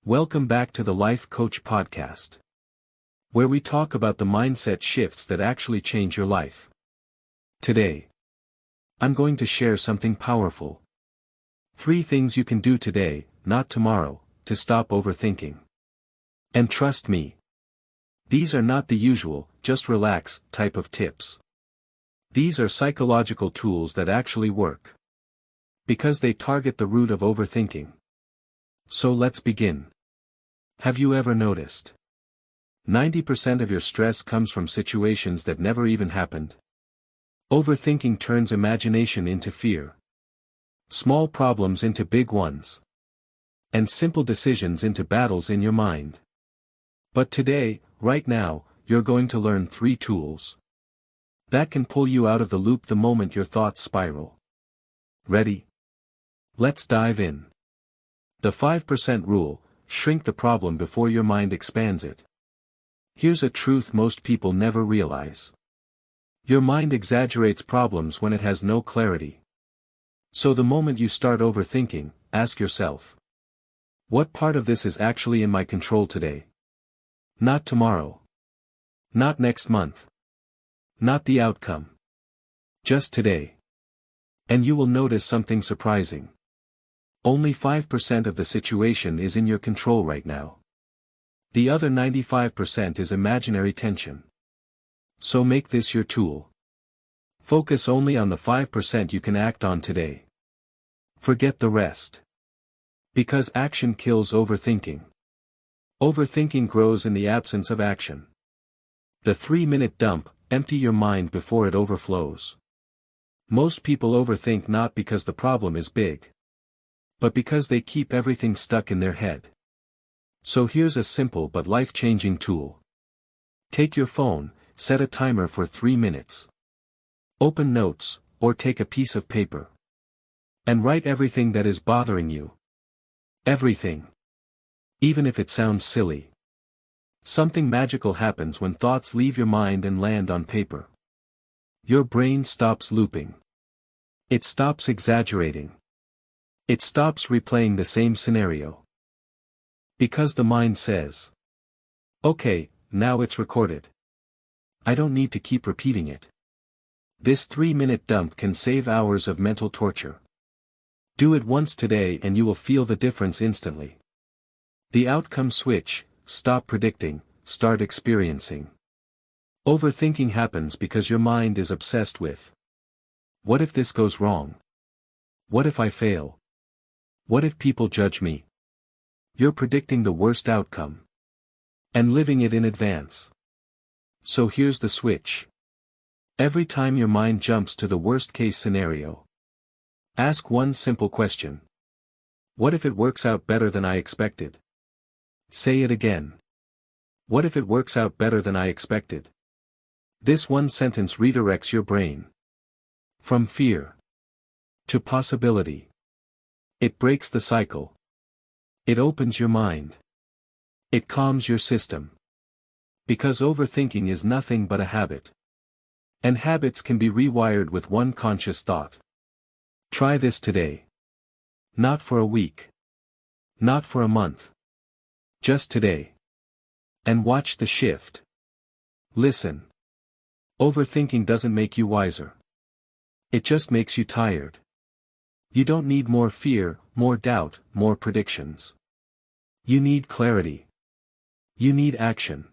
Welcome back to the Life Coach Podcast, where we talk about the mindset shifts that actually change your life. Today, I'm going to share something powerful. 3 things you can do today, not tomorrow, to stop overthinking. And trust me, these are not the usual, just relax, type of tips. These are psychological tools that actually work. Because they target the root of overthinking. So let's begin. Have you ever noticed? 90% of your stress comes from situations that never even happened. Overthinking turns imagination into fear. Small problems into big ones. And simple decisions into battles in your mind. But today, right now, you're going to learn 3 tools that can pull you out of the loop the moment your thoughts spiral. Ready? Let's dive in. The 5% rule: shrink the problem before your mind expands it. Here's a truth most people never realize. Your mind exaggerates problems when it has no clarity. So the moment you start overthinking, ask yourself, what part of this is actually in my control today? Not tomorrow. Not next month. Not the outcome. Just today. And you will notice something surprising. Only 5% of the situation is in your control right now. The other 95% is imaginary tension. So make this your tool. Focus only on the 5% you can act on today. Forget the rest. Because action kills overthinking. Overthinking grows in the absence of action. The 3-minute dump: empty your mind before it overflows. Most people overthink not because the problem is big, but because they keep everything stuck in their head. So here's a simple but life-changing tool. Take your phone, set a timer for 3 minutes. Open notes, or take a piece of paper. And write everything that is bothering you. Everything. Even if it sounds silly. Something magical happens when thoughts leave your mind and land on paper. Your brain stops looping. It stops exaggerating. It stops replaying the same scenario. Because the mind says, okay, now it's recorded. I don't need to keep repeating it. This 3-minute dump can save hours of mental torture. Do it once today and you will feel the difference instantly. The outcome switch: stop predicting, start experiencing. Overthinking happens because your mind is obsessed with, what if this goes wrong? What if I fail? What if people judge me? You're predicting the worst outcome. And living it in advance. So here's the switch. Every time your mind jumps to the worst-case scenario, ask one simple question. What if it works out better than I expected? Say it again. What if it works out better than I expected? This one sentence redirects your brain. From fear to possibility. It breaks the cycle. It opens your mind. It calms your system. Because overthinking is nothing but a habit. And habits can be rewired with one conscious thought. Try this today. Not for a week. Not for a month. Just today. And watch the shift. Listen. Overthinking doesn't make you wiser. It just makes you tired. You don't need more fear, more doubt, more predictions. You need clarity. You need action.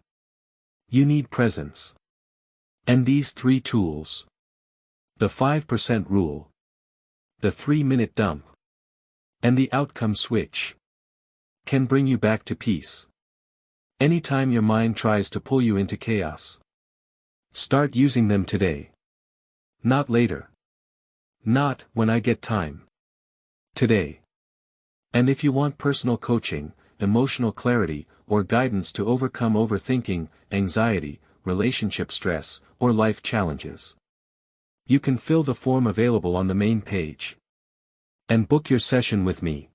You need presence. And these 3 tools. The 5% rule. The 3-minute dump. And the outcome switch. Can bring you back to peace. Anytime your mind tries to pull you into chaos. Start using them today. Not later. Not when I get time. Today. And if you want personal coaching, emotional clarity, or guidance to overcome overthinking, anxiety, relationship stress, or life challenges, you can fill the form available on the main page. And book your session with me.